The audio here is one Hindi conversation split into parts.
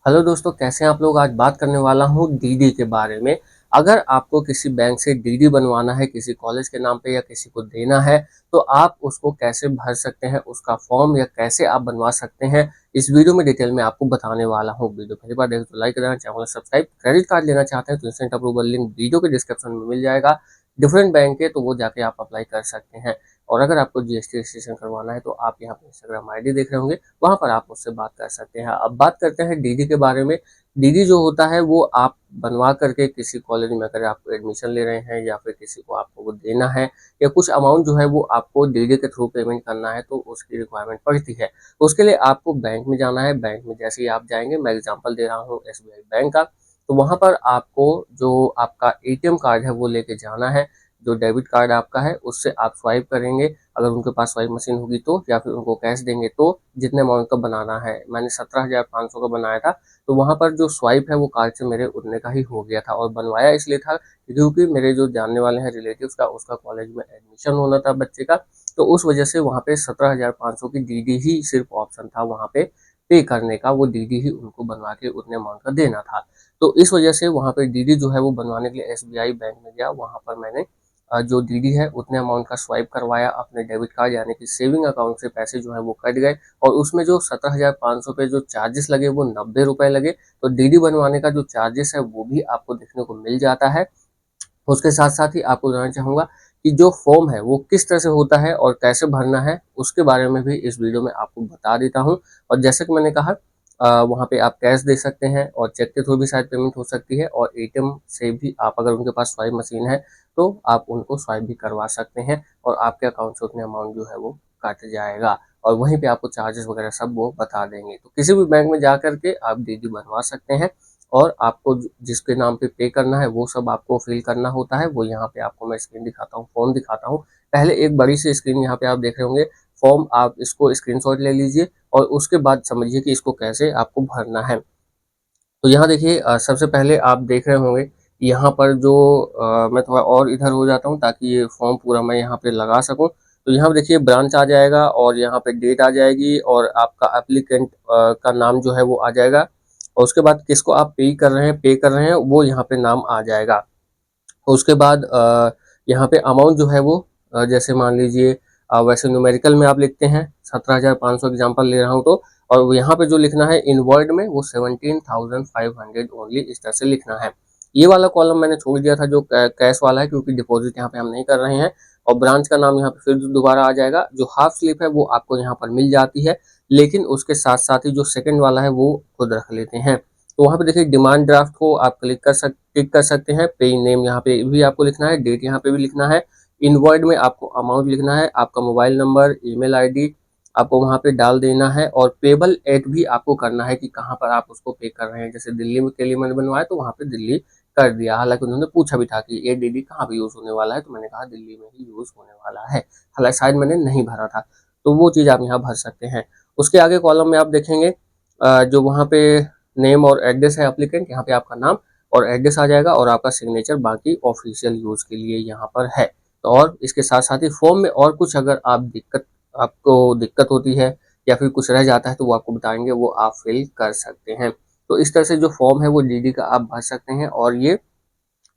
हेलो दोस्तों, कैसे हैं आप लोग। आज बात करने वाला हूँ डीडी के बारे में। अगर आपको किसी बैंक से डीडी बनवाना है किसी कॉलेज के नाम पे या किसी को देना है, तो आप उसको कैसे भर सकते हैं, उसका फॉर्म या कैसे आप बनवा सकते हैं, इस वीडियो में डिटेल में आपको बताने वाला हूँ। वीडियो पहली बार देखें तो लाइक करना, चैनल सब्सक्राइब। क्रेडिट कार्ड लेना चाहते हैं तो इंस्टेंट अप्रूवल लिंक वीडियो के डिस्क्रिप्शन में मिल जाएगा। डिफरेंट बैंक है तो वो जाके आप अप्लाई कर सकते हैं। और अगर आपको जीएसटी रजिस्ट्रेशन करवाना है तो आप यहाँ पे इंस्टाग्राम आईडी देख रहे होंगे, वहाँ पर आप मुझसे बात कर सकते हैं। अब बात करते हैं डीडी के बारे में। डीडी जो होता है वो आप बनवा करके किसी कॉलेज में अगर आप एडमिशन ले रहे हैं या फिर किसी को आपको वो देना है या कुछ अमाउंट जो है वो आपको डीडी के थ्रू पेमेंट करना है, तो उसकी रिक्वायरमेंट पड़ती है। तो उसके लिए आपको बैंक में जाना है। बैंक में जैसे ही आप जाएंगे, मैं एग्जांपल दे रहा हूँ एसबीआई बैंक का, तो वहां पर आपको जो आपका एटीएम कार्ड है वो लेके जाना है। जो डेबिट कार्ड आपका है उससे आप स्वाइप करेंगे, अगर उनके पास स्वाइप मशीन होगी तो, या फिर उनको कैश देंगे तो। जितने अमाउंट का बनाना है, मैंने 17,500 का बनाया था, तो वहाँ पर जो स्वाइप है वो कार्ड से मेरे उतने का ही हो गया था। और बनवाया इसलिए था क्योंकि मेरे जो जानने वाले हैं रिलेटिव्स का, उसका कॉलेज में एडमिशन होना था बच्चे का, तो उस वजह से वहाँ पे 17,500 की डीडी ही सिर्फ ऑप्शन था वहाँ पे पे करने का। वो डीडी ही उनको बनवा के उतने अमाउंट का देना था। तो इस वजह से वहाँ पे डीडी जो है वो बनवाने के लिए एसबीआई बैंक में गया। वहाँ पर मैंने जो डीडी है उतने अमाउंट का स्वाइप करवाया अपने डेबिट कार्ड यानी कि सेविंग अकाउंट से। पैसे जो है वो कट गए और उसमें जो 17,500 पे जो चार्जेस लगे वो 90 रुपए लगे। तो डीडी बनवाने का जो चार्जेस है वो भी आपको देखने को मिल जाता है। उसके साथ साथ ही आपको बताना चाहूंगा कि जो फॉर्म है वो किस तरह से होता है और कैसे भरना है, उसके बारे में भी इस वीडियो में आपको बता देता हूँ। और जैसे कि मैंने कहा, वहाँ पे आप कैश दे सकते हैं और चेक के थ्रू भी शायद पेमेंट हो सकती है, और एटीएम से भी आप, अगर उनके पास स्वाइप मशीन है तो आप उनको स्वाइप भी करवा सकते हैं और आपके अकाउंट से उतने अमाउंट जो है वो काट जाएगा। और वहीं पे आपको चार्जेस वगैरह सब वो बता देंगे। तो किसी भी बैंक में जा करके आप डीडी बनवा सकते हैं। और आपको जिसके नाम पे करना है वो सब आपको फिल करना होता है। वो यहाँ पे आपको मैं स्क्रीन दिखाता हूँ, फॉर्म दिखाता हूँ। पहले एक बड़ी सी स्क्रीन यहाँ पे आप देख रहे होंगे फॉर्म, आप इसको स्क्रीनशॉट ले लीजिए और उसके बाद समझिए कि इसको कैसे आपको भरना है। तो यहाँ देखिए, सबसे पहले आप देख रहे होंगे यहाँ पर जो मैं थोड़ा और इधर हो जाता हूँ ताकि ये फॉर्म पूरा मैं यहाँ पे लगा सकूँ। तो यहाँ पे देखिए ब्रांच आ जाएगा और यहाँ पे डेट आ जाएगी और आपका एप्लीकेंट का नाम जो है वो आ जाएगा। और उसके बाद किसको आप पे कर रहे हैं वो यहाँ पे नाम आ जाएगा। उसके बाद यहाँ पे अमाउंट जो है वो जैसे मान लीजिए, वैसे न्यूमेरिकल में आप लिखते हैं 17,500 एग्जाम्पल ले रहा हूँ तो। और यहाँ पे जो लिखना है इन वर्ड में वो 17,500 ओनली, इस तरह से लिखना है। ये वाला कॉलम मैंने छोड़ दिया था जो कैश वाला है, क्योंकि डिपॉजिट यहाँ पे हम नहीं कर रहे हैं। और ब्रांच का नाम यहाँ पे फिर दोबारा आ जाएगा। जो हाफ स्लिप है वो आपको यहाँ पर मिल जाती है, लेकिन उसके साथ साथ ही जो सेकंड वाला है वो खुद रख लेते हैं। तो वहाँ पे देखिए डिमांड ड्राफ्ट को आप क्लिक कर सकते हैं। पे नेम यहाँ पे भी आपको लिखना है, डेट यहाँ पे भी लिखना है। इनवर्ड में आपको अमाउंट लिखना है, आपका मोबाइल नंबर, ईमेल आईडी आपको वहाँ पे डाल देना है। और पेबल एट भी आपको करना है कि कहाँ पर आप उसको पे कर रहे हैं। जैसे दिल्ली में के लिए मैंने बनवाया तो वहाँ पे दिल्ली कर दिया। हालांकि उन्होंने पूछा भी था कि ये डीडी कहाँ पे यूज होने वाला है, तो मैंने कहा दिल्ली में ही यूज होने वाला है। हालांकि शायद मैंने नहीं भरा था, तो वो चीज़ आप यहाँ भर सकते हैं। उसके आगे कॉलम में आप देखेंगे जो वहाँ पे नेम और एड्रेस है एप्लीकेंट, यहाँ पे आपका नाम और एड्रेस आ जाएगा और आपका सिग्नेचर बाकी ऑफिशियल यूज के लिए यहाँ पर है। तो और इसके साथ साथ ही फॉर्म में और कुछ अगर आपको दिक्कत होती है या फिर कुछ रह जाता है तो वो आपको बताएंगे, वो आप फिल कर सकते हैं। तो इस तरह से जो फॉर्म है वो डीडी का आप भर सकते हैं और ये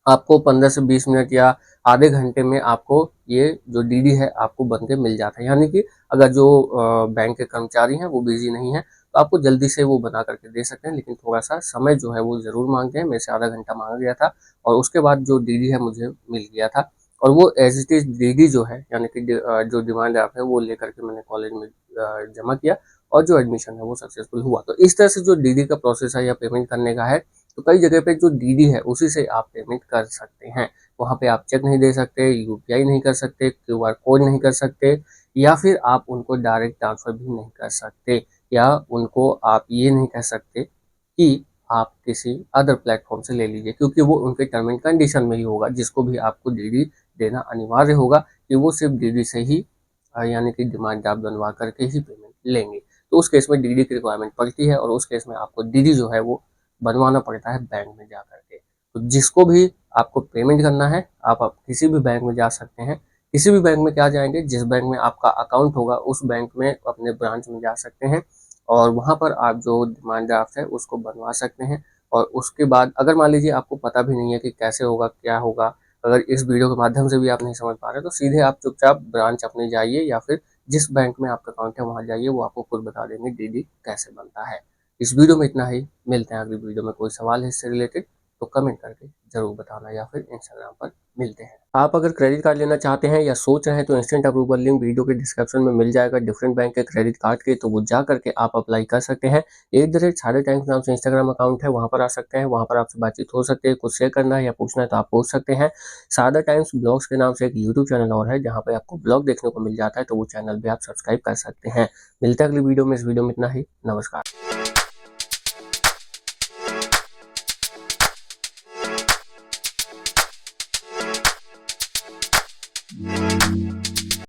आपको 15 से 20 मिनट या आधे घंटे में आपको ये जो डीडी है आपको बन के मिल जाता है। यानी कि अगर जो बैंक के कर्मचारी हैं वो बिजी नहीं है तो आपको जल्दी से वो बना करके दे सकते हैं, लेकिन थोड़ा सा समय जो है वो ज़रूर मांगते हैं। मेरे से आधा घंटा मांगा गया था और उसके बाद जो डीडी है मुझे मिल गया था। और वो एज इट इज़ डीडी जो है, यानी कि जो डिमांड ड्राफ्ट है वो लेकर के मैंने कॉलेज में जमा किया और जो एडमिशन है वो सक्सेसफुल हुआ। तो इस तरह से जो डीडी का प्रोसेस है या पेमेंट करने का है, तो कई जगह पे जो डीडी है उसी से आप पेमेंट कर सकते हैं। वहाँ पे आप चेक नहीं दे सकते, यूपीआई नहीं कर सकते, क्यूआर कोड नहीं कर सकते, या फिर आप उनको डायरेक्ट ट्रांसफर भी नहीं कर सकते, या उनको आप ये नहीं कह सकते कि आप किसी अदर प्लेटफॉर्म से ले लीजिए, क्योंकि वो उनके टर्म एंड कंडीशन में ही होगा। जिसको भी आपको डीडी देना अनिवार्य होगा कि वो सिर्फ डीडी से ही यानी कि डिमांड ड्राफ्ट बनवा करके ही पेमेंट लेंगे। तो उस केस में डीडी की रिक्वायरमेंट पड़ती है और उस केस में आपको डीडी जो है वो बनवाना पड़ता है बैंक में जा करके। तो जिसको भी आपको पेमेंट करना है आप किसी भी बैंक में जा सकते हैं। किसी भी बैंक में क्या जाएंगे, जिस बैंक में आपका अकाउंट होगा उस बैंक में अपने ब्रांच में जा सकते हैं। और वहाँ पर आप जो डिमांड ड्राफ्ट है उसको बनवा सकते हैं। और उसके बाद अगर मान लीजिए आपको पता भी नहीं है कि कैसे होगा, क्या होगा, अगर इस वीडियो के माध्यम से भी आप नहीं समझ पा रहे तो सीधे आप चुपचाप ब्रांच अपने जाइए या फिर जिस बैंक में आपका अकाउंट है वहाँ जाइए, वो आपको खुद बता देंगे डीडी कैसे बनता है। इस वीडियो में इतना ही, मिलते हैं अगली वीडियो में। कोई सवाल है इससे रिलेटेड तो कमेंट करके ज़रूर बताना या फिर इंस्टाग्राम पर मिलते हैं। आप अगर क्रेडिट कार्ड लेना चाहते हैं या सोच रहे हैं तो इंस्टेंट अप्रूवल लिंक वीडियो के डिस्क्रिप्शन में मिल जाएगा डिफरेंट बैंक के क्रेडिट कार्ड के, तो वो जा करके आप अप्लाई कर सकते हैं। @ टाइम्स नाम से इंस्टाग्राम अकाउंट है, वहाँ पर आ सकते हैं, वहाँ पर आपसे बातचीत हो सकती है। कुछ शेयर करना है या पूछना है तो आप पूछ सकते हैं। सादा टाइम्स ब्लॉग्स के नाम से एक यूट्यूब चैनल और है जहाँ पे आपको ब्लॉग देखने को मिल जाता है, तो वो चैनल भी आप सब्सक्राइब कर सकते हैं। मिलते हैं अगली वीडियो में। इस वीडियो में इतना ही, नमस्कार।